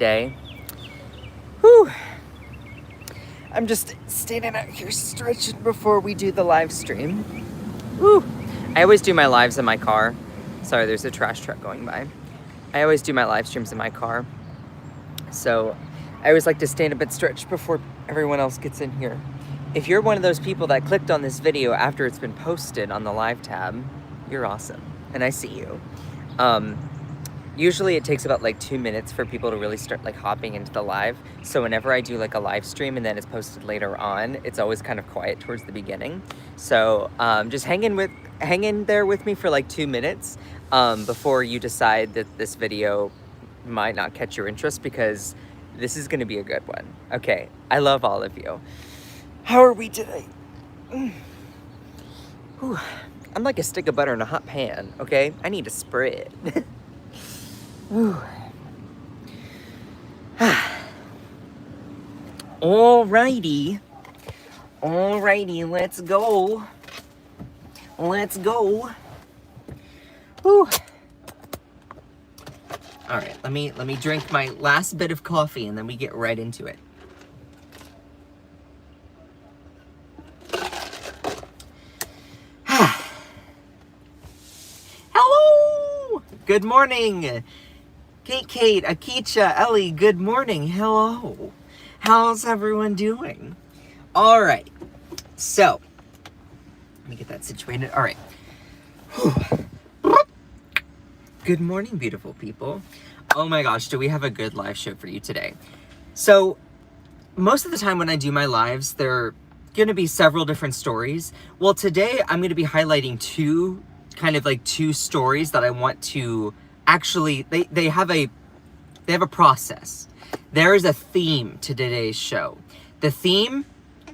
day. Whew. I'm just standing out here stretching before we do the live stream. Whew. I always do my lives in my car. Sorry, there's a trash truck going by. I always do my live streams in my car. So I always like to stand up and stretch before everyone else gets in here. If you're one of those people that clicked on this video after it's been posted on the live tab, you're awesome. And I see you. Usually it takes about like 2 minutes for people to really start like hopping into the live. So whenever I do like a live stream and then it's posted later on, it's always kind of quiet towards the beginning. So just hang in there with me for like 2 minutes before you decide that this video might not catch your interest, because this is going to be a good one. Okay, I love all of you. How are we today? Whew. I'm like a stick of butter in a hot pan, okay? I need to spread. Alrighty, let's go. Whew. All right, let me drink my last bit of coffee and then we get right into it. Hello, good morning. Kate, Akicha, Ellie, good morning. Hello. How's everyone doing? All right. So, let me get that situated. All right. Good morning, beautiful people. Oh my gosh, do we have a good live show for you today? So, most of the time when I do my lives, there are going to be several different stories. Well, today I'm going to be highlighting two stories that I want to actually, they have a process. There is a theme to today's show. The theme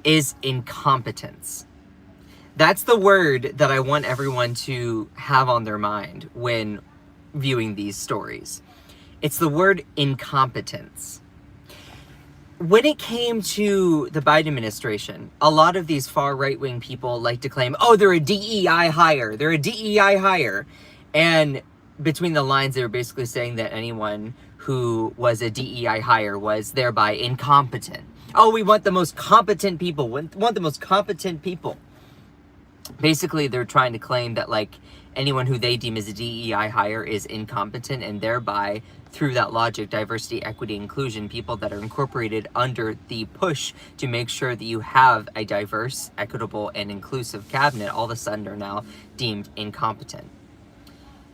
is incompetence. That's the word that I want everyone to have on their mind when viewing these stories. It's the word incompetence. When it came to the Biden administration, a lot of these far right-wing people like to claim, oh, they're a DEI hire. And between the lines, they were basically saying that anyone who was a DEI hire was thereby incompetent. Oh, we want the most competent people. We want the most competent people. Basically, they're trying to claim that like anyone who they deem as a DEI hire is incompetent, and thereby, through that logic, diversity, equity, inclusion, people that are incorporated under the push to make sure that you have a diverse, equitable, and inclusive cabinet, all of a sudden are now deemed incompetent.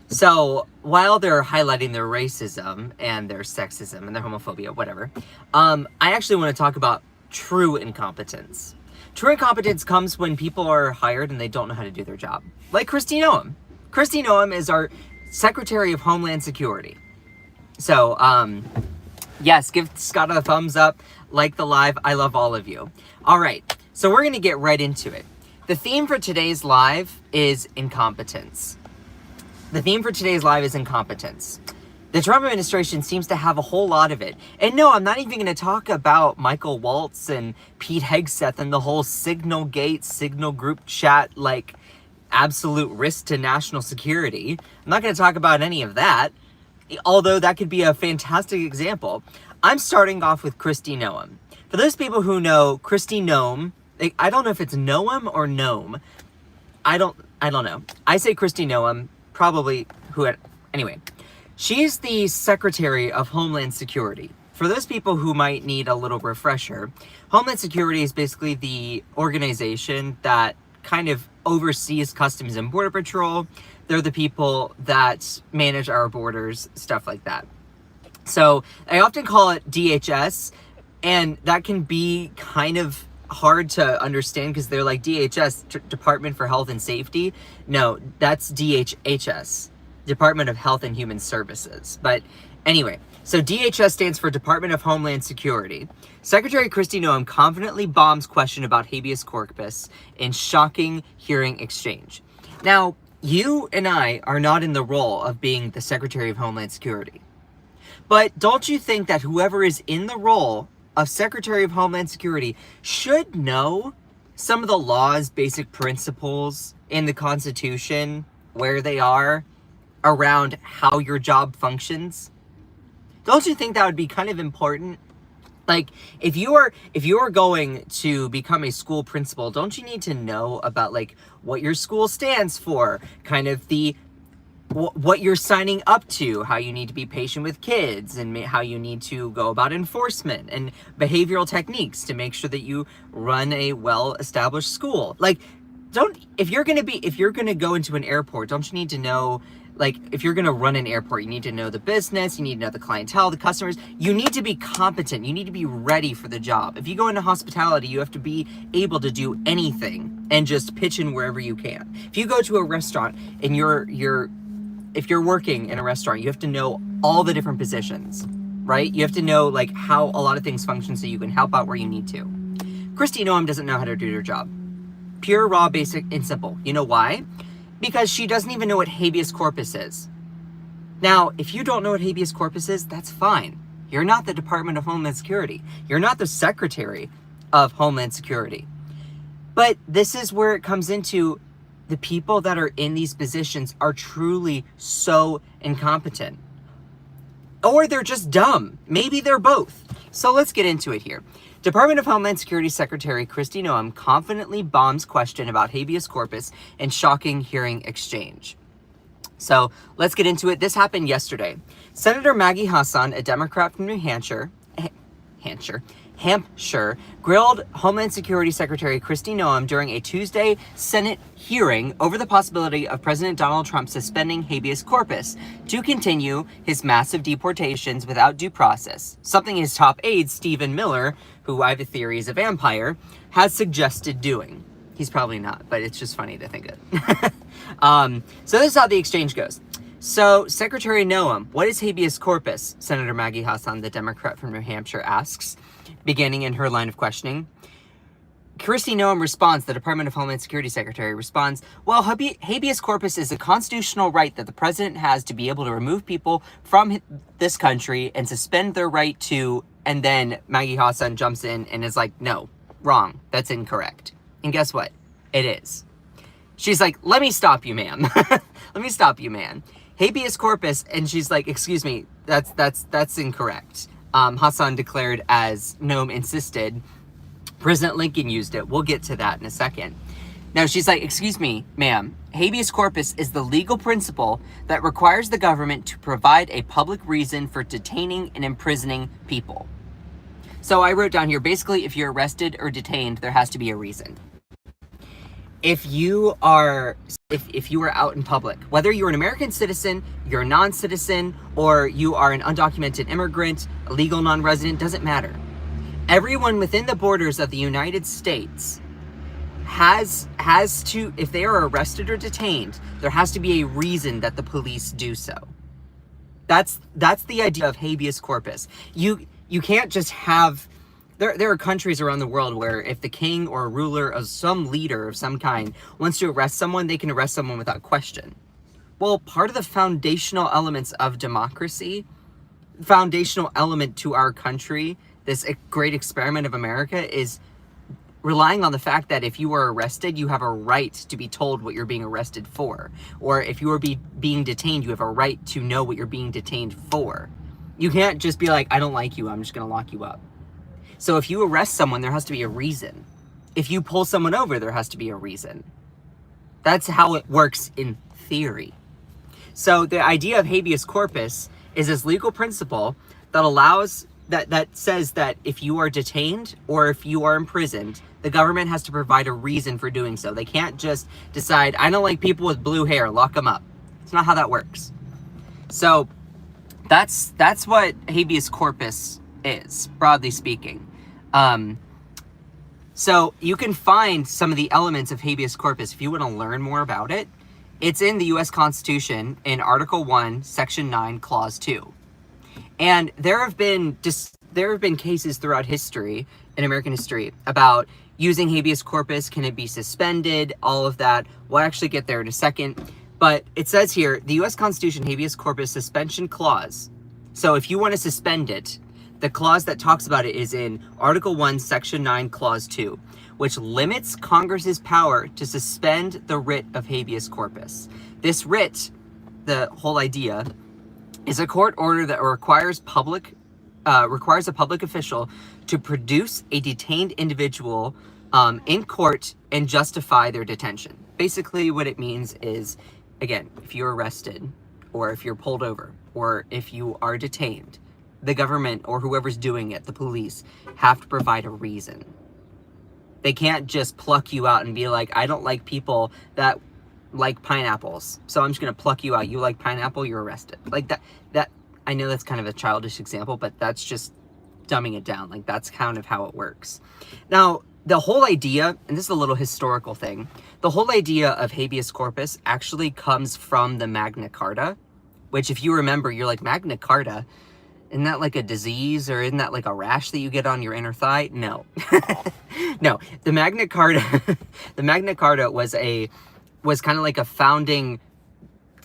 So, while they're highlighting their racism and their sexism and their homophobia, whatever, I actually want to talk about true incompetence. True incompetence comes when people are hired and they don't know how to do their job. Like Kristi Noem. Kristi Noem is our Secretary of Homeland Security. So, yes, give Scott a thumbs up, like the live. I love all of you. All right, so we're going to get right into it. The theme for today's live is incompetence. The Trump administration seems to have a whole lot of it. And no, I'm not even going to talk about Michael Waltz and Pete Hegseth and the whole Signal Gate, Signal group chat, like absolute risk to national security. I'm not going to talk about any of that, although that could be a fantastic example. I'm starting off with Kristi Noem. For those people who know Kristi Noem, I don't know if it's Noem or Noem. I don't know. I say Kristi Noem, probably anyway. She's the Secretary of Homeland Security. For those people who might need a little refresher, Homeland Security is basically the organization that kind of oversees Customs and Border Patrol. They're the people that manage our borders, stuff like that. So I often call it DHS, and that can be kind of hard to understand because they're like DHS, Department for Health and Safety. No, that's DHHS. Department of Health and Human Services. But anyway, so DHS stands for Department of Homeland Security. Secretary Kristi Noem confidently bombs question about habeas corpus in shocking hearing exchange. Now, you and I are not in the role of being the Secretary of Homeland Security. But don't you think that whoever is in the role of Secretary of Homeland Security should know some of the laws, basic principles in the Constitution, where they are, around how your job functions? Don't you think that would be kind of important? Like, if you're going to become a school principal, don't you need to know about, like, what your school stands for, kind of what you're signing up to, how you need to be patient with kids, and how you need to go about enforcement and behavioral techniques to make sure that you run a well-established school? Like, if you're gonna go into an airport, don't you need to know, like, if you're gonna run an airport, you need to know the business, you need to know the clientele, the customers, you need to be competent, you need to be ready for the job. If you go into hospitality, you have to be able to do anything and just pitch in wherever you can. If you go to a restaurant and if you're working in a restaurant, you have to know all the different positions, right? You have to know, like, how a lot of things function so you can help out where you need to. Kristi Noem doesn't know how to do her job. Pure, raw, basic, and simple. You know why? Because she doesn't even know what habeas corpus is. Now, if you don't know what habeas corpus is, that's fine. You're not the Department of Homeland Security. You're not the Secretary of Homeland Security. But this is where it comes into the people that are in these positions are truly so incompetent. Or they're just dumb. Maybe they're both. So let's get into it here. Department of Homeland Security Secretary Kristi Noem confidently bombs question about habeas corpus in shocking hearing exchange. So let's get into it. This happened yesterday. Senator Maggie Hassan, a Democrat from New Hampshire, grilled Homeland Security Secretary Kristi Noem during a Tuesday Senate hearing over the possibility of President Donald Trump suspending habeas corpus to continue his massive deportations without due process, something his top aide, Stephen Miller, who I have a theory is a vampire, has suggested doing. He's probably not, but it's just funny to think of. So this is how the exchange goes. So, Secretary Noem, what is habeas corpus? Senator Maggie Hassan, the Democrat from New Hampshire, asks, beginning in her line of questioning. Kristi Noem responds, the Department of Homeland Security Secretary responds, well, habeas corpus is a constitutional right that the president has to be able to remove people from this country and suspend their right to, and then Maggie Hassan jumps in and is like, no, wrong, that's incorrect. And guess what? It is. She's like, let me stop you, ma'am. Let me stop you, man. Habeas corpus, and she's like, excuse me, that's incorrect. Hassan declared as Noem insisted. President Lincoln used it. We'll get to that in a second. Now she's like, excuse me, ma'am, habeas corpus is the legal principle that requires the government to provide a public reason for detaining and imprisoning people. So I wrote down here, basically, if you're arrested or detained, there has to be a reason. If you are out in public, whether you're an American citizen, you're a non-citizen, or you are an undocumented immigrant, a legal non-resident, doesn't matter. Everyone within the borders of the United States has to, if they are arrested or detained, there has to be a reason that the police do so. That's the idea of habeas corpus. You can't just have. There are countries around the world where if the king or a ruler or some leader of some kind wants to arrest someone, they can arrest someone without question. Well, part of the foundational elements of democracy, foundational element to our country, this great experiment of America, is relying on the fact that if you are arrested, you have a right to be told what you're being arrested for. Or if you are being detained, you have a right to know what you're being detained for. You can't just be like, I don't like you, I'm just going to lock you up. So if you arrest someone, there has to be a reason. If you pull someone over, there has to be a reason. That's how it works in theory. So the idea of habeas corpus is this legal principle that allows, that says that if you are detained or if you are imprisoned, the government has to provide a reason for doing so. They can't just decide, I don't like people with blue hair, lock them up. It's not how that works. So that's what habeas corpus is, broadly speaking. So you can find some of the elements of habeas corpus if you want to learn more about it. It's in the U.S. Constitution in Article 1, Section 9, Clause 2. And there have been cases throughout history, in American history, about using habeas corpus. Can it be suspended? All of that. We'll actually get there in a second. But it says here, the U.S. Constitution habeas corpus suspension clause. So if you want to suspend it, the clause that talks about it is in Article 1, Section 9, Clause 2, which limits Congress's power to suspend the writ of habeas corpus. This writ, the whole idea, is a court order that requires a public official to produce a detained individual in court and justify their detention. Basically, what it means is, again, if you're arrested, or if you're pulled over, or if you are detained, the government or whoever's doing it, the police, have to provide a reason. They can't just pluck you out and be like, I don't like people that like pineapples, so I'm just gonna pluck you out. You like pineapple, you're arrested. Like that, I know that's kind of a childish example, but that's just dumbing it down. Like, that's kind of how it works. Now, the whole idea, and this is a little historical thing, the whole idea of habeas corpus actually comes from the Magna Carta, which, if you remember, you're like, Magna Carta, isn't that like a disease, or isn't that like a rash that you get on your inner thigh? No. No, the Magna Carta, the Magna Carta was kind of like a founding,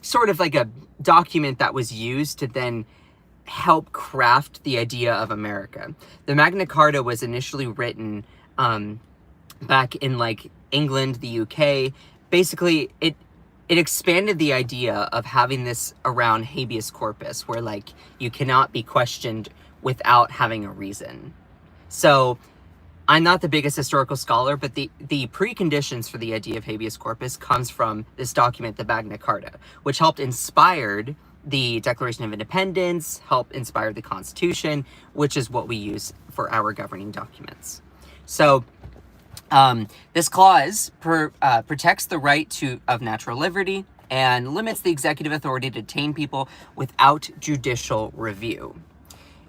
sort of like a document that was used to then help craft the idea of America. The Magna Carta was initially written back in like England, the UK. Basically, it expanded the idea of having this around habeas corpus, where like you cannot be questioned without having a reason. So I'm not the biggest historical scholar, but the preconditions for the idea of habeas corpus comes from this document, the Magna Carta, which helped inspired the Declaration of Independence, helped inspire the Constitution, which is what we use for our governing documents. So this clause protects the right of natural liberty and limits the executive authority to detain people without judicial review.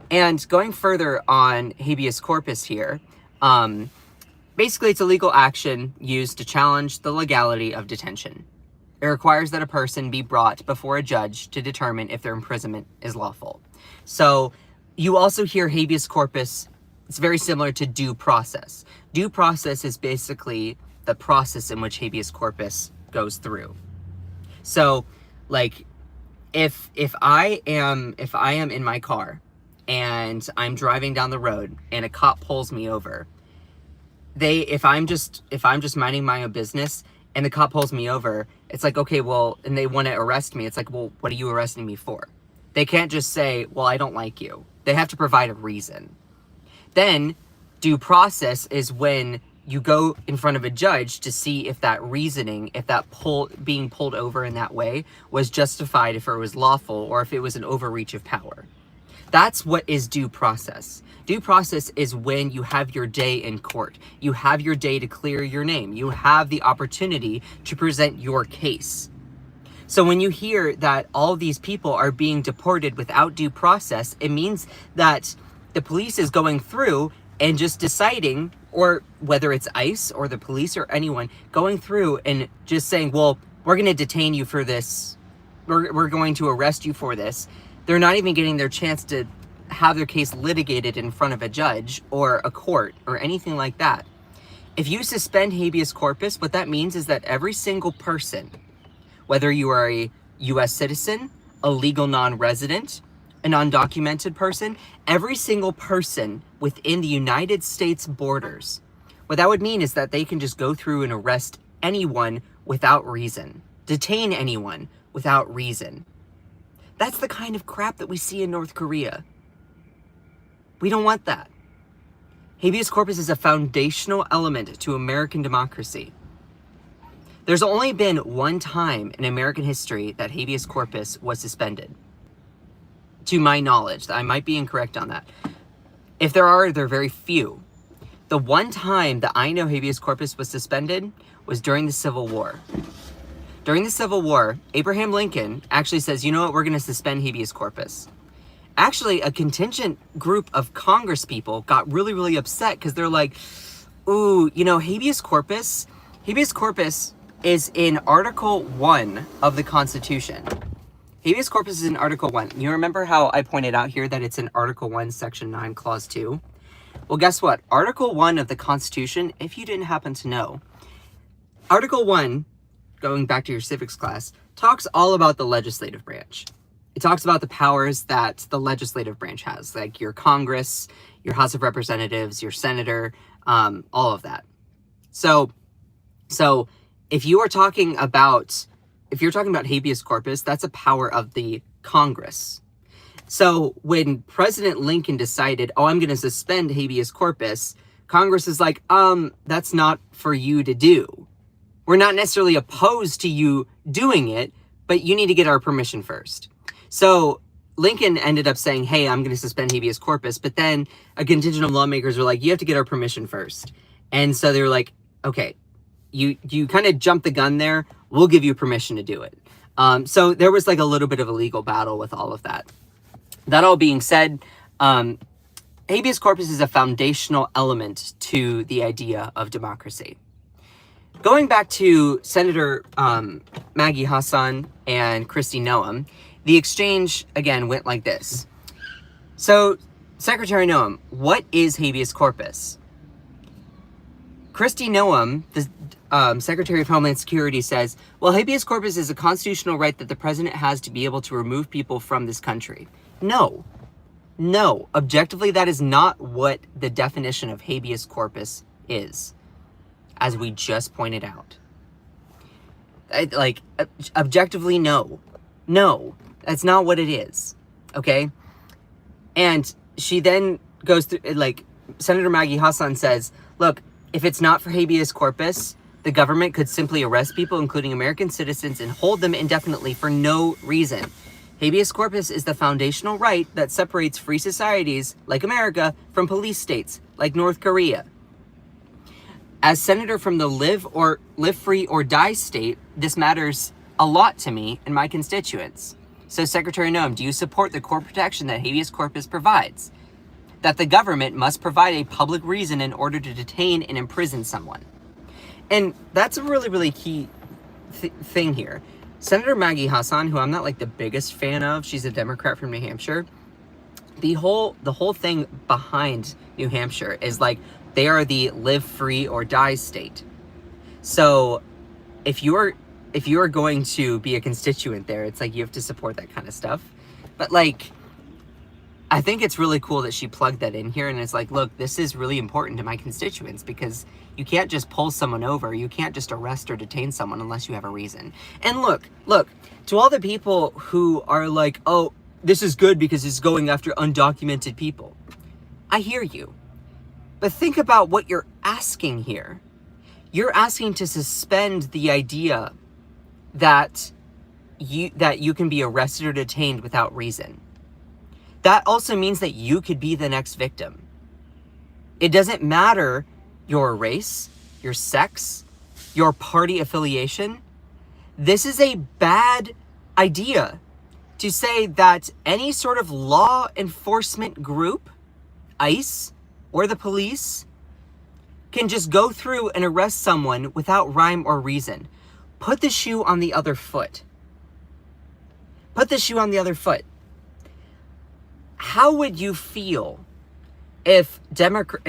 And going further on habeas corpus here, basically it's a legal action used to challenge the legality of detention. It requires that a person be brought before a judge to determine if their imprisonment is lawful. So you also hear habeas corpus. It's very similar to due process. Due process is basically the process in which habeas corpus goes through. So, like, if I am in my car and I'm driving down the road and a cop pulls me over, if I'm just minding my own business and the cop pulls me over, it's like, okay, well, and they want to arrest me. It's like, well, what are you arresting me for? They can't just say, well, I don't like you. They have to provide a reason. Then due process is when you go in front of a judge to see if that reasoning, if that being pulled over in that way was justified, if it was lawful, or if it was an overreach of power. That's what is due process. Due process is when you have your day in court. You have your day to clear your name. You have the opportunity to present your case. So when you hear that all these people are being deported without due process, it means that the police is going through and just deciding, or whether it's ICE or the police or anyone, going through and just saying, well, we're going to detain you for this. We're going to arrest you for this. They're not even getting their chance to have their case litigated in front of a judge or a court or anything like that. If you suspend habeas corpus, what that means is that every single person, whether you are a U.S. citizen, a legal non-resident, an undocumented person, every single person within the United States borders, what that would mean is that they can just go through and arrest anyone without reason, detain anyone without reason. That's the kind of crap that we see in North Korea. We don't want that. Habeas corpus is a foundational element to American democracy. There's only been one time in American history that habeas corpus was suspended. To my knowledge, I might be incorrect on that. If there are, they're very few. The one time that I know habeas corpus was suspended was during the Civil War. During the Civil War, Abraham Lincoln actually says, you know what, we're going to suspend habeas corpus. Actually, a contingent group of Congress people got really, really upset because they're like, ooh, you know, habeas corpus is in Article 1 of the Constitution. Habeas corpus is in Article 1. You remember how I pointed out here that it's in Article 1, Section 9, Clause 2? Well, guess what? Article 1 of the Constitution, if you didn't happen to know, Article 1, going back to your civics class, talks all about the legislative branch. It talks about the powers that the legislative branch has, like your Congress, your House of Representatives, your Senator, all of that. So if you're talking about habeas corpus, that's a power of the Congress. So when President Lincoln decided, oh, I'm going to suspend habeas corpus, Congress is like, that's not for you to do. We're not necessarily opposed to you doing it, but you need to get our permission first. So Lincoln ended up saying, hey, I'm going to suspend habeas corpus. But then a contingent of lawmakers were like, you have to get our permission first. And so they were like, okay, you kind of jumped the gun there. We'll give you permission to do it. So there was like a little bit of a legal battle with all of that. That all being said, habeas corpus is a foundational element to the idea of democracy. Going back to Senator Maggie Hassan and Kristi Noem, the exchange, again, went like this. So, Secretary Noem, what is habeas corpus? Kristi Noem, the Secretary of Homeland Security, says, well, habeas corpus is a constitutional right that the president has to be able to remove people from this country. No. Objectively, that is not what the definition of habeas corpus is, as we just pointed out. Objectively, no. No, that's not what it is, okay? And she then goes through, Senator Maggie Hassan says, look, if it's not for habeas corpus, the government could simply arrest people, including American citizens, and hold them indefinitely for no reason. Habeas corpus is the foundational right that separates free societies, like America, from police states, like North Korea. As senator from the live free or die state, this matters a lot to me and my constituents. So Secretary Noem, do you support the core protection that habeas corpus provides? That the government must provide a public reason in order to detain and imprison someone. And that's a really, really key thing here. Senator Maggie Hassan, who I'm not the biggest fan of, she's a Democrat from New Hampshire. The whole thing behind New Hampshire is they are the live free or die state. So if you are going to be a constituent there, it's you have to support that kind of stuff. But I think it's really cool that she plugged that in here, and it's look, this is really important to my constituents, because you can't just pull someone over. You can't just arrest or detain someone unless you have a reason. And look, to all the people who are oh, this is good because it's going after undocumented people. I hear you. But think about what you're asking here. You're asking to suspend the idea that you can be arrested or detained without reason. That also means that you could be the next victim. It doesn't matter your race, your sex, your party affiliation. This is a bad idea to say that any sort of law enforcement group, ICE, or the police, can just go through and arrest someone without rhyme or reason. Put the shoe on the other foot. Put the shoe on the other foot. How would you feel if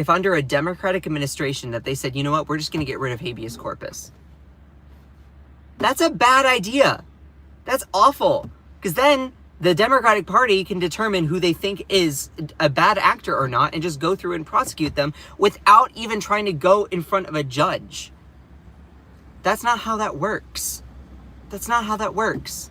under a Democratic administration that they said, you know what, we're just going to get rid of habeas corpus? That's a bad idea. That's awful. Because then the Democratic Party can determine who they think is a bad actor or not and just go through and prosecute them without even trying to go in front of a judge. That's not how that works. That's not how that works.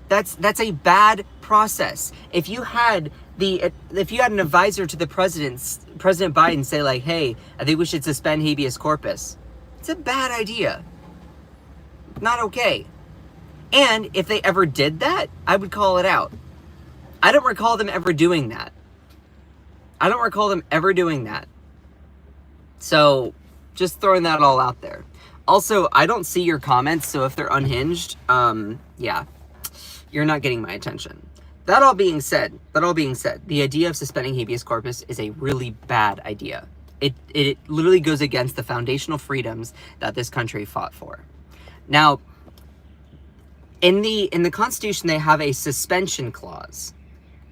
That's a bad process. If you had an advisor to the President Biden say hey, I think we should suspend habeas corpus, it's a bad idea. Not okay. And if they ever did that, I would call it out. I don't recall them ever doing that. So just throwing that all out there. Also, I don't see your comments, so if they're unhinged, yeah, you're not getting my attention. That all being said, the idea of suspending habeas corpus is a really bad idea. It literally goes against the foundational freedoms that this country fought for. Now, in the Constitution, they have a suspension clause.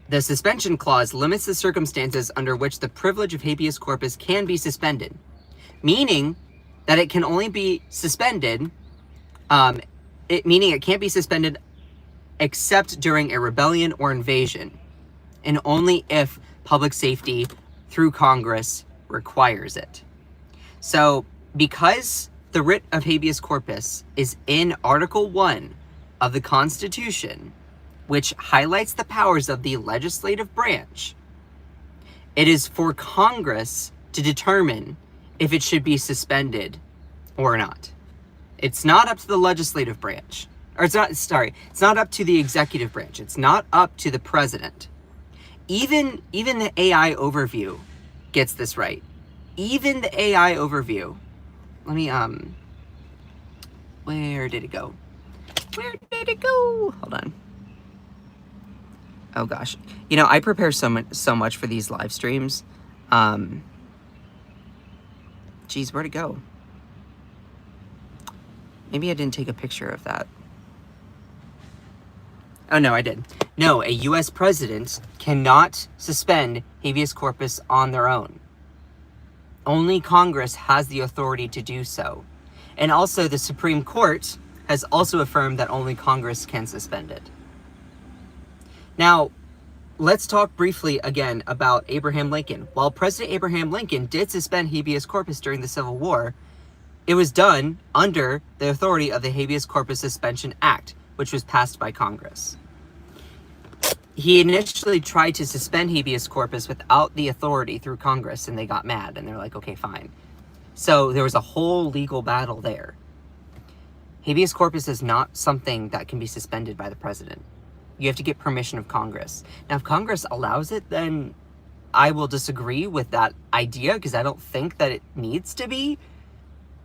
The suspension clause limits the circumstances under which the privilege of habeas corpus can be suspended, meaning that it can only be suspended, it can't be suspended except during a rebellion or invasion, and only if public safety through Congress requires it. So, because the writ of habeas corpus is in Article 1 of the Constitution, which highlights the powers of the legislative branch, it is for Congress to determine if it should be suspended or not. It's not up to the legislative branch. Or it's not up to the executive branch. It's not up to the president. Even the AI overview gets this right. Even the AI overview. Let me, where did it go? Where did it go? Hold on. Oh gosh. You know, I prepare so much for these live streams. Geez, where'd it go? Maybe I didn't take a picture of that. Oh, no, I did. No, a U.S. president cannot suspend habeas corpus on their own. Only Congress has the authority to do so. And also, the Supreme Court has also affirmed that only Congress can suspend it. Now, let's talk briefly again about Abraham Lincoln. While President Abraham Lincoln did suspend habeas corpus during the Civil War, it was done under the authority of the Habeas Corpus Suspension Act, which was passed by Congress. He initially tried to suspend habeas corpus without the authority through Congress, and they got mad, and they're like, okay, fine. So there was a whole legal battle there. Habeas corpus is not something that can be suspended by the president. You have to get permission of Congress. Now, if Congress allows it, then I will disagree with that idea, because I don't think that it needs to be.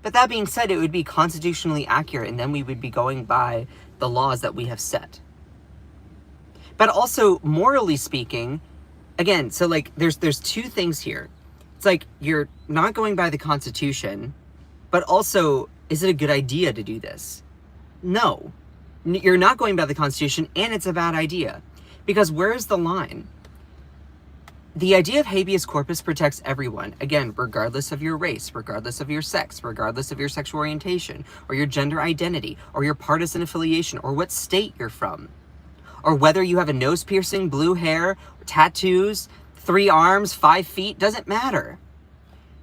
But that being said, it would be constitutionally accurate, and then we would be going by the laws that we have set. But also, morally speaking, again, so like there's two things here. It's like you're not going by the Constitution, but also, is it a good idea to do this? No. You're not going by the Constitution, and it's a bad idea. Because where is the line? The idea of habeas corpus protects everyone, again, regardless of your race, regardless of your sex, regardless of your sexual orientation, or your gender identity, or your partisan affiliation, or what state you're from. Or whether you have a nose piercing, blue hair, tattoos, 3 arms, 5 feet, doesn't matter.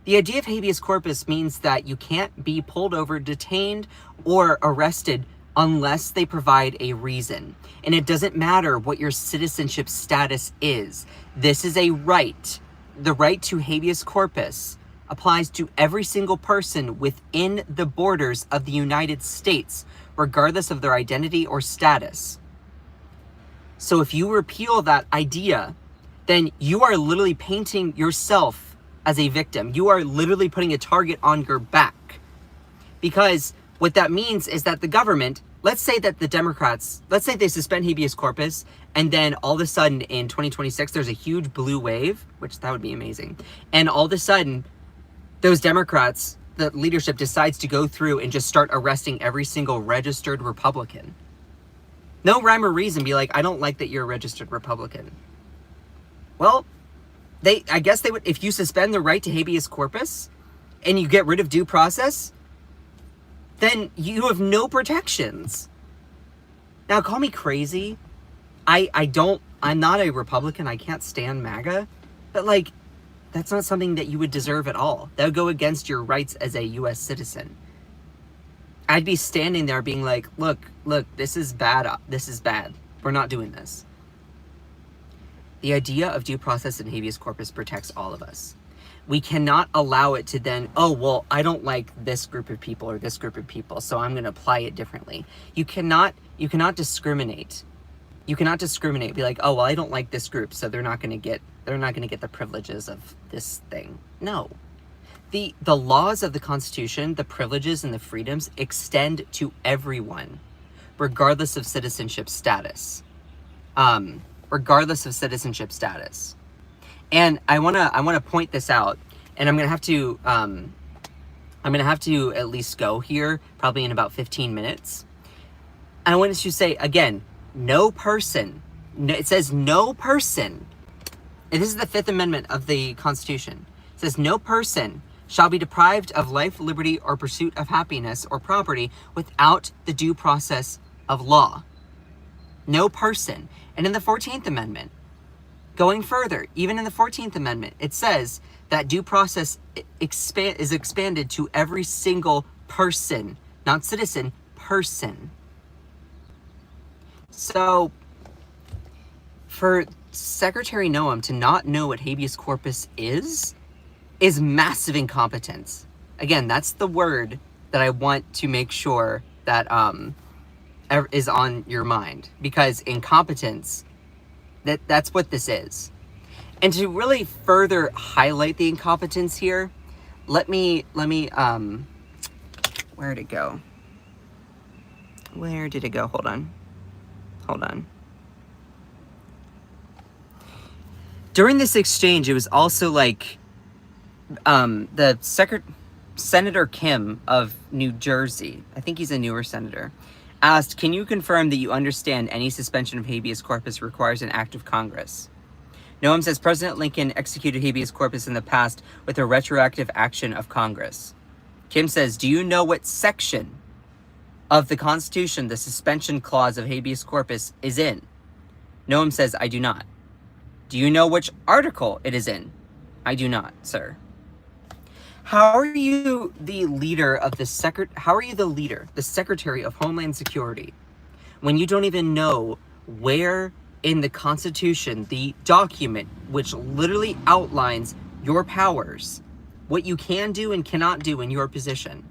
The idea of habeas corpus means that you can't be pulled over, detained, or arrested unless they provide a reason. And it doesn't matter what your citizenship status is. This is a right. The right to habeas corpus applies to every single person within the borders of the United States, regardless of their identity or status. So if you repeal that idea, then you are literally painting yourself as a victim. You are literally putting a target on your back. Because what that means is that the government, let's say that the Democrats, let's say they suspend habeas corpus, and then all of a sudden in 2026, there's a huge blue wave, which that would be amazing. And all of a sudden, those Democrats, the leadership decides to go through and just start arresting every single registered Republican. No rhyme or reason, be like, I don't like that you're a registered Republican. Well, I guess they would, if you suspend the right to habeas corpus and you get rid of due process, then you have no protections. Now, call me crazy. I'm not a Republican. I can't stand MAGA. But like, that's not something that you would deserve at all. That would go against your rights as a U.S. citizen. I'd be standing there being like, look, this is bad. This is bad. We're not doing this. The idea of due process and habeas corpus protects all of us. We cannot allow it to then, oh, well, I don't like this group of people or this group of people, so I'm going to apply it differently. You cannot discriminate. You cannot discriminate. Be like, oh, well, I don't like this group, so they're not going to get the privileges of this thing. No. The laws of the Constitution, the privileges and the freedoms extend to everyone, regardless of citizenship status. Regardless of citizenship status. And I wanna point this out, and I'm gonna have to at least go here probably in about 15 minutes. I wanted to say again, no person. It says no person. And this is the 5th Amendment of the Constitution. It says no person shall be deprived of life, liberty, or pursuit of happiness or property without the due process of law. No person. And in the 14th Amendment, going further, even in the 14th Amendment, it says that due process is expanded to every single person, not citizen, person. So for Secretary Noem to not know what habeas corpus is massive incompetence. Again, that's the word that I want to make sure that is on your mind, because incompetence, that's what this is. And to really further highlight the incompetence here, let me where'd it go? Where did it go? Hold on. During this exchange, it was also like Senator Kim of New Jersey, I think he's a newer senator, asked, "Can you confirm that you understand any suspension of habeas corpus requires an act of Congress?" Noem says President Lincoln executed habeas corpus in the past with a retroactive action of Congress. Kim says, "Do you know what section of the Constitution the suspension clause of habeas corpus is in?" Noem says, "I do not." "Do you know which article it is in?" "I do not, sir." How are you the leader of the Secretary of Homeland Security, when you don't even know where in the Constitution, the document which literally outlines your powers, what you can do and cannot do in your position?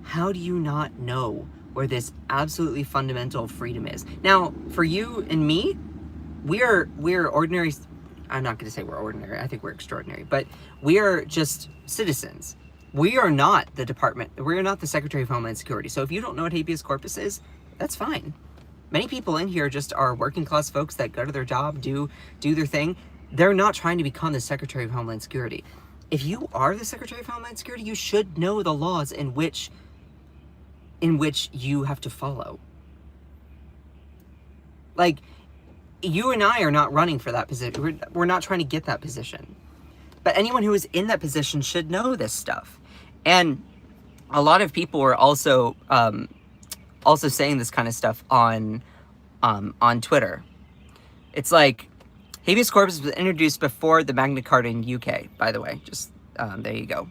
How do you not know where this absolutely fundamental freedom is? Now, for you and me, we're ordinary. I'm not going to say we're ordinary. I think we're extraordinary. But we are just citizens. We are not the department. We are not the Secretary of Homeland Security. So if you don't know what habeas corpus is, that's fine. Many people in here just are working class folks that go to their job, do their thing. They're not trying to become the Secretary of Homeland Security. If you are the Secretary of Homeland Security, you should know the laws in which you have to follow. Like, you and I are not running for that position. We're not trying to get that position. But anyone who is in that position should know this stuff. And a lot of people are also saying this kind of stuff on Twitter. It's like, habeas corpus was introduced before the Magna Carta in UK, by the way. Just, there you go.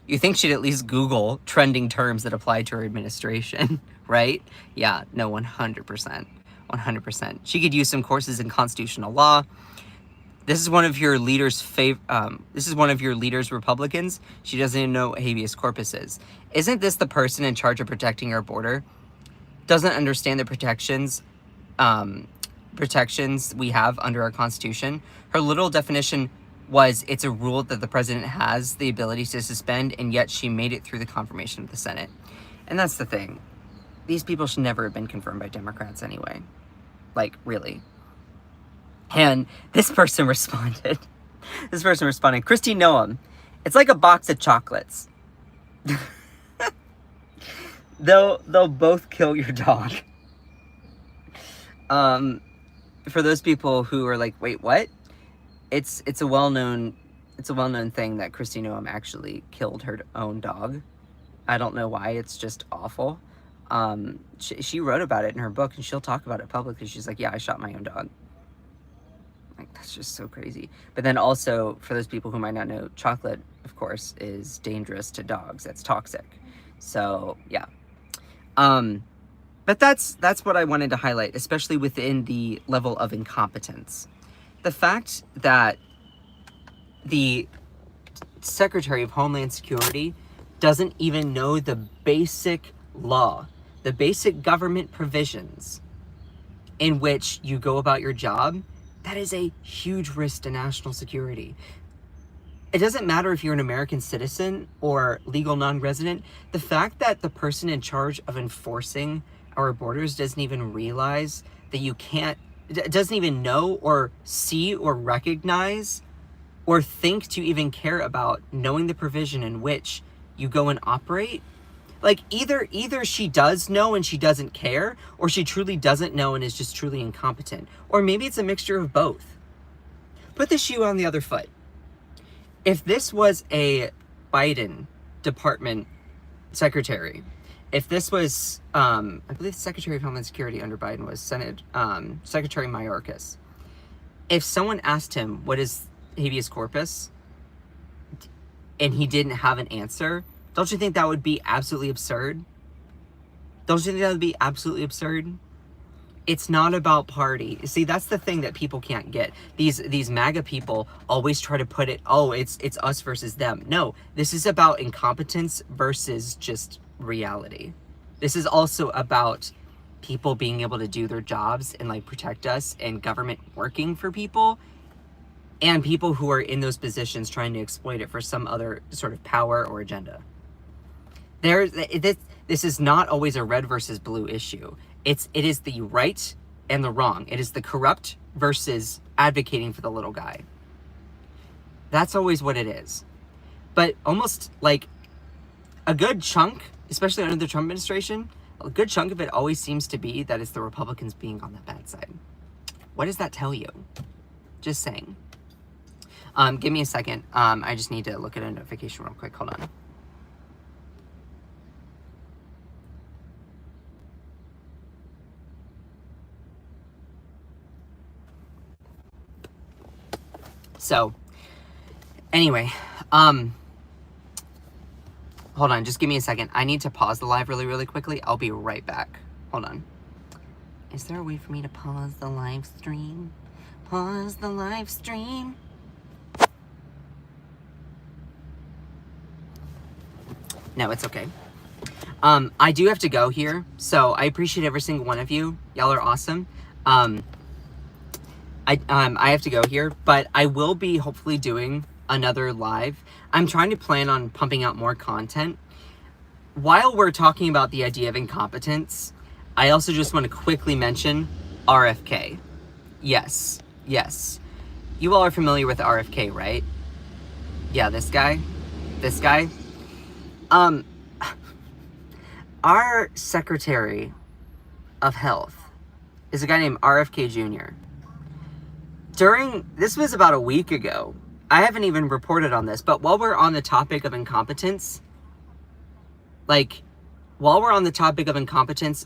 You think she'd at least Google trending terms that apply to her administration, right? Yeah, no, 100%. 100%. She could use some courses in constitutional law. This is one of your leaders' Republicans. She doesn't even know what habeas corpus is. Isn't this the person in charge of protecting our border? Doesn't understand the protections we have under our Constitution. Her literal definition was, it's a rule that the president has the ability to suspend, and yet she made it through the confirmation of the Senate. And that's the thing. These people should never have been confirmed by Democrats anyway. Like, really. And this person responded. Kristi Noem, "It's like a box of chocolates. They'll both kill your dog." For those people who are like, wait, what? It's a well-known thing that Kristi Noem actually killed her own dog. I don't know why. It's just awful. She wrote about it in her book, and she'll talk about it publicly. She's like, "Yeah, I shot my own dog." Like, that's just so crazy. But then also, for those people who might not know, chocolate, of course, is dangerous to dogs. That's toxic. So, yeah. But that's what I wanted to highlight, especially within the level of incompetence. The fact that the Secretary of Homeland Security doesn't even know the basic law, the basic government provisions in which you go about your job, that is a huge risk to national security. It doesn't matter if you're an American citizen or legal non-resident. The fact that the person in charge of enforcing our borders doesn't even realize that doesn't even know or see or recognize or think to even care about knowing the provision in which you go and operate. Like, either she does know and she doesn't care, or she truly doesn't know and is just truly incompetent. Or maybe it's a mixture of both. Put the shoe on the other foot. If this was a Biden department secretary, if this was, I believe the Secretary of Homeland Security under Biden was Secretary Mayorkas. If someone asked him, what is habeas corpus, and he didn't have an answer, don't you think that would be absolutely absurd? Don't you think that would be absolutely absurd? It's not about party. See, that's the thing that people can't get. These MAGA people always try to put it, oh, it's us versus them. No, this is about incompetence versus just reality. This is also about people being able to do their jobs and like protect us, and government working for people, and people who are in those positions trying to exploit it for some other sort of power or agenda. This is not always a red versus blue issue. It is the right and the wrong. It is the corrupt versus advocating for the little guy. That's always what it is. But almost like a good chunk, especially under the Trump administration, a good chunk of it always seems to be that it's the Republicans being on the bad side. What does that tell you? Just saying. Give me a second. I just need to look at a notification real quick. Hold on. So, anyway, hold on, just give me a second. I need to pause the live really quickly. I'll be right back. Hold on. Is there a way for me to pause the live stream? Pause the live stream. No, it's okay. I do have to go here, so I appreciate every single one of you. Y'all are awesome. I have to go here, but I will be hopefully doing another live. I'm trying to plan on pumping out more content. While we're talking about the idea of incompetence, I also just want to quickly mention RFK. Yes. You all are familiar with RFK, right? Yeah, this guy. Our Secretary of Health is a guy named RFK Jr. This was about a week ago. I haven't even reported on this, but while we're on the topic of incompetence,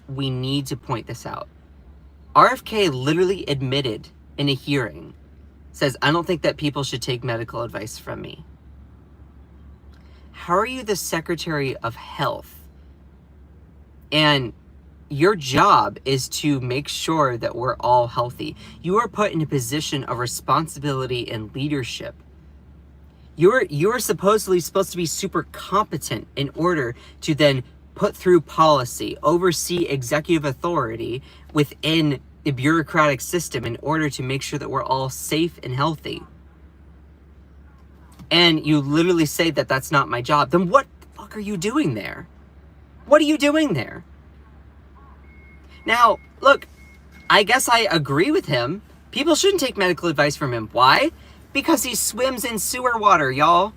we need to point this out. RFK literally admitted in a hearing, says, I don't think that people should take medical advice from me. How are you the Secretary of Health? And your job is to make sure that we're all healthy. You are put in a position of responsibility and leadership. You're supposed to be super competent in order to then put through policy, oversee executive authority within the bureaucratic system in order to make sure that we're all safe and healthy. And you literally say that that's not my job. Then what the fuck are you doing there? What are you doing there? Now, look, I guess I agree with him. People shouldn't take medical advice from him. Why? Because he swims in sewer water, y'all.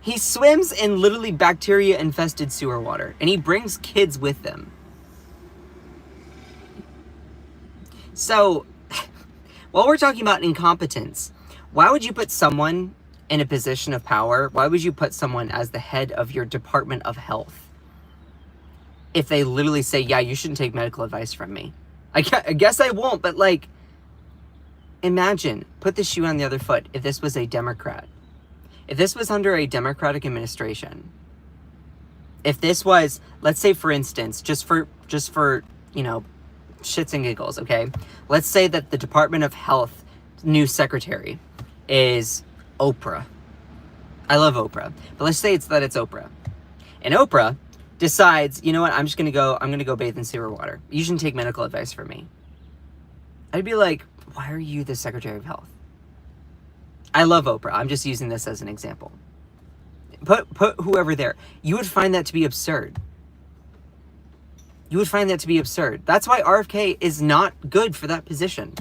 He swims in literally bacteria-infested sewer water, and he brings kids with him. So, while we're talking about incompetence, why would you put someone in a position of power? Why would you put someone as the head of your Department of Health if they literally say, yeah, you shouldn't take medical advice from me? I guess I won't, but like, imagine, put the shoe on the other foot, if this was a Democrat. If this was under a Democratic administration, if this was, let's say for instance, just for, you know, shits and giggles, okay? Let's say that the Department of Health new secretary is Oprah. I love Oprah, but let's say it's Oprah. And Oprah decides, you know what, I'm gonna go bathe in sewer water. You shouldn't take medical advice from me. I'd be like, why are you the Secretary of Health? I love Oprah. I'm just using this as an example. Put whoever there. You would find that to be absurd. That's why RFK is not good for that position.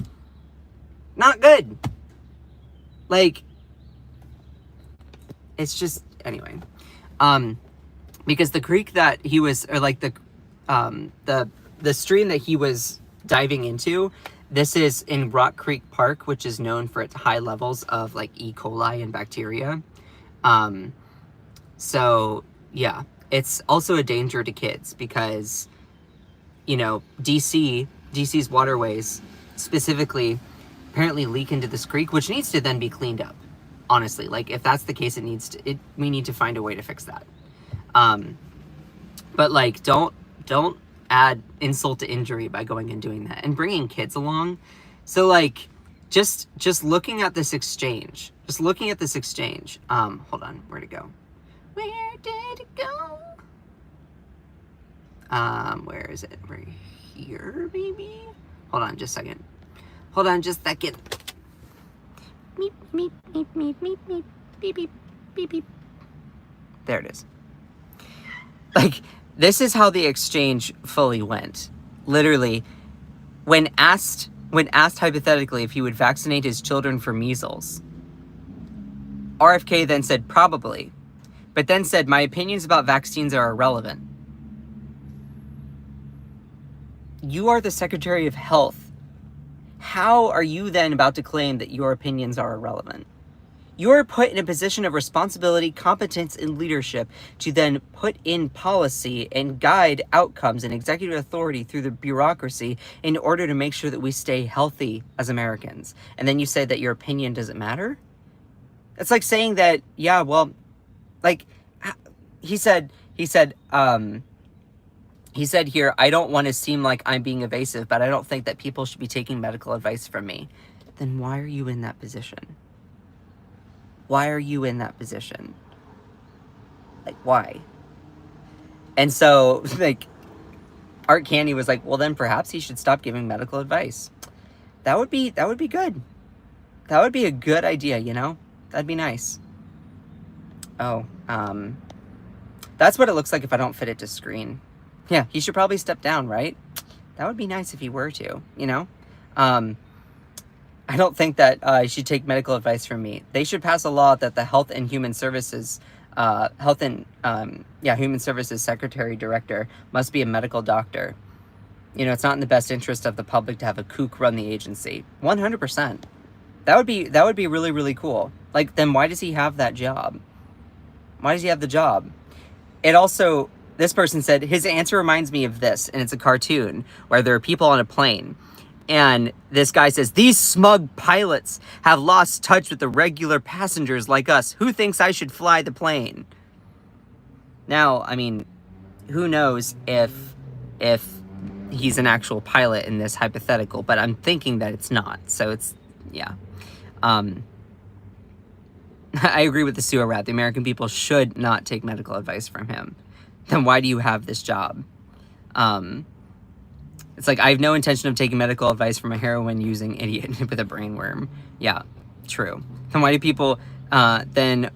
Not good. Like, it's just, anyway. Because the creek that he was, or like the stream that he was diving into, this is in Rock Creek Park, which is known for its high levels of like E. coli and bacteria. So yeah, it's also a danger to kids because, you know, DC's waterways specifically apparently leak into this creek, which needs to then be cleaned up. Honestly, like if that's the case, we need to find a way to fix that. But like, don't add insult to injury by going and doing that and bringing kids along. So like, just looking at this exchange, hold on, where'd it go? Where did it go? Where is it? Right here, maybe? Hold on just a second. Meep, meep, meep, meep, meep, meep, beep, beep, beep, beep. There it is. Like, this is how the exchange fully went. Literally, when asked hypothetically if he would vaccinate his children for measles, RFK then said probably, but then said, my opinions about vaccines are irrelevant. You are the Secretary of Health. How are you then about to claim that your opinions are irrelevant? You are put in a position of responsibility, competence, and leadership to then put in policy and guide outcomes and executive authority through the bureaucracy in order to make sure that we stay healthy as Americans. And then you say that your opinion doesn't matter? It's like saying that, yeah, well, like, he said here, I don't want to seem like I'm being evasive, but I don't think that people should be taking medical advice from me. Then why are you in that position? Why are you in that position? Like, why? And so, like, Art Candy was like, well, then perhaps he should stop giving medical advice. That would be good. That would be a good idea, you know? That'd be nice. Oh, that's what it looks like if I don't fit it to screen. Yeah, he should probably step down, right? That would be nice if he were to, you know? I don't think that he should take medical advice from me. They should pass a law that the Health and Human Services Human Services Secretary Director must be a medical doctor. You know, it's not in the best interest of the public to have a kook run the agency. 100%. That would be really, really cool. Like, then why does he have that job? Why does he have the job? It also, this person said, his answer reminds me of this, and it's a cartoon where there are people on a plane. And this guy says, these smug pilots have lost touch with the regular passengers like us. Who thinks I should fly the plane? Now, I mean, who knows if he's an actual pilot in this hypothetical, but I'm thinking that it's not. So it's, yeah. I agree with the sewer rat. The American people should not take medical advice from him. Then why do you have this job? It's like, I have no intention of taking medical advice from a heroin-using idiot with a brainworm. Yeah, true. Then why do people, then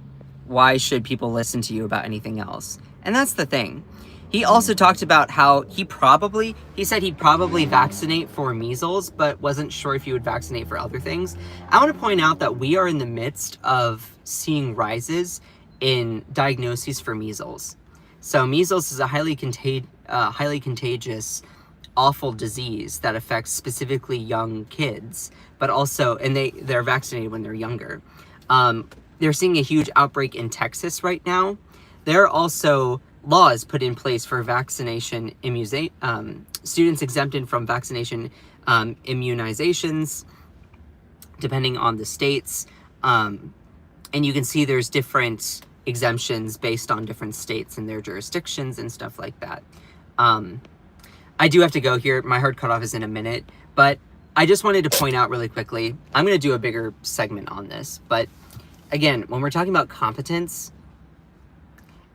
why should people listen to you about anything else? And that's the thing. He also talked about how he said he'd probably vaccinate for measles, but wasn't sure if he would vaccinate for other things. I want to point out that we are in the midst of seeing rises in diagnoses for measles. So measles is a highly contagious, awful disease that affects specifically young kids, but also, and they're vaccinated when they're younger. They're seeing a huge outbreak in Texas right now. There are also laws put in place for vaccination students exempted from vaccination immunizations, depending on the states. And you can see there's different exemptions based on different states and their jurisdictions and stuff like that. I do have to go here. My hard cutoff is in a minute, but I just wanted to point out really quickly, I'm going to do a bigger segment on this, but again, when we're talking about competence,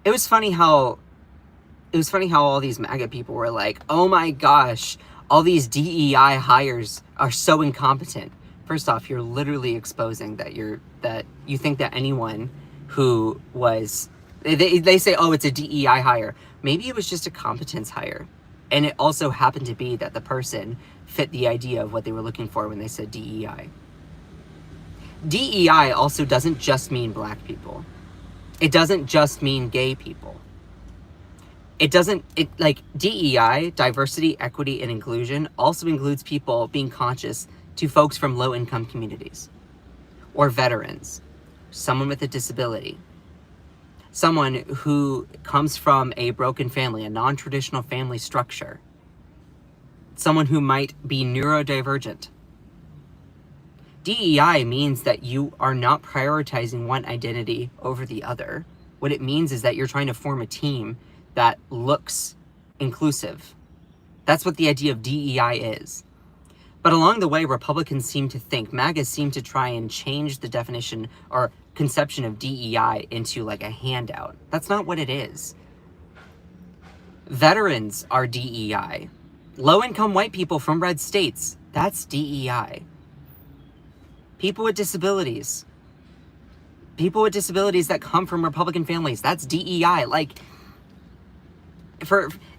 it was funny how all these MAGA people were like, oh my gosh, all these DEI hires are so incompetent. First off, you're literally exposing that you think that anyone who was, they say, oh, it's a DEI hire. Maybe it was just a competence hire. And it also happened to be that the person fit the idea of what they were looking for when they said DEI. DEI also doesn't just mean black people. It doesn't just mean gay people. Like DEI, diversity, equity, and inclusion also includes people being conscious to folks from low-income communities or veterans, someone with a disability, someone who comes from a broken family, a non-traditional family structure, someone who might be neurodivergent. DEI means that you are not prioritizing one identity over the other. What it means is that you're trying to form a team that looks inclusive. That's what the idea of DEI is. But along the way, Republicans seem to think, MAGA seem to try and change the definition or conception of DEI into like a handout. That's not what it is. Veterans are DEI. Low-income white people from red states, that's DEI. People with disabilities. People with disabilities that come from Republican families, that's DEI. Like,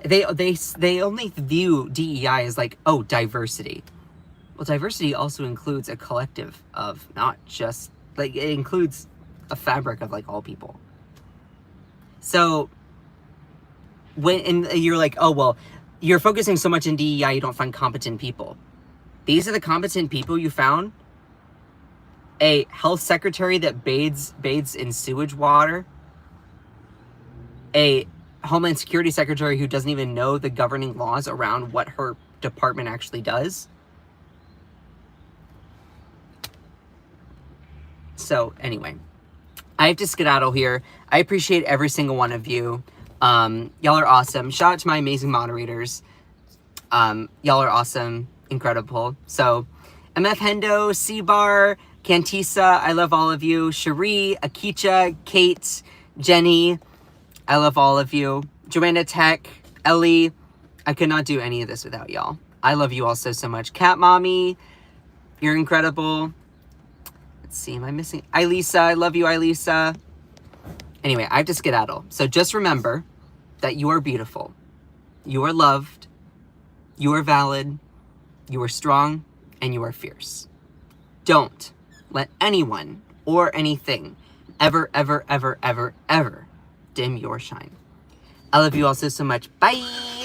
they only view DEI as like, oh, diversity. Well, diversity also includes a collective of not just, like, it includes a fabric of, like, all people. So, and you're like, oh, well, you're focusing so much in DEI, you don't find competent people. These are the competent people you found? A health secretary that bathes in sewage water? A Homeland Security secretary who doesn't even know the governing laws around what her department actually does? So, anyway, I have to skedaddle here. I appreciate every single one of you. Y'all are awesome. Shout out to my amazing moderators. Y'all are awesome. Incredible. So, MF Hendo, C-Bar, Cantisa, I love all of you. Cherie, Akicha, Kate, Jenny, I love all of you. Joanna Tech, Ellie, I could not do any of this without y'all. I love you all so much. Cat Mommy, you're incredible. Let's see, am I missing? Ilisa, I love you, Ilisa. Anyway, I have to skedaddle. So just remember that you are beautiful. You are loved. You are valid. You are strong. And you are fierce. Don't let anyone or anything ever, ever, ever, ever, ever dim your shine. I love you all so much. Bye!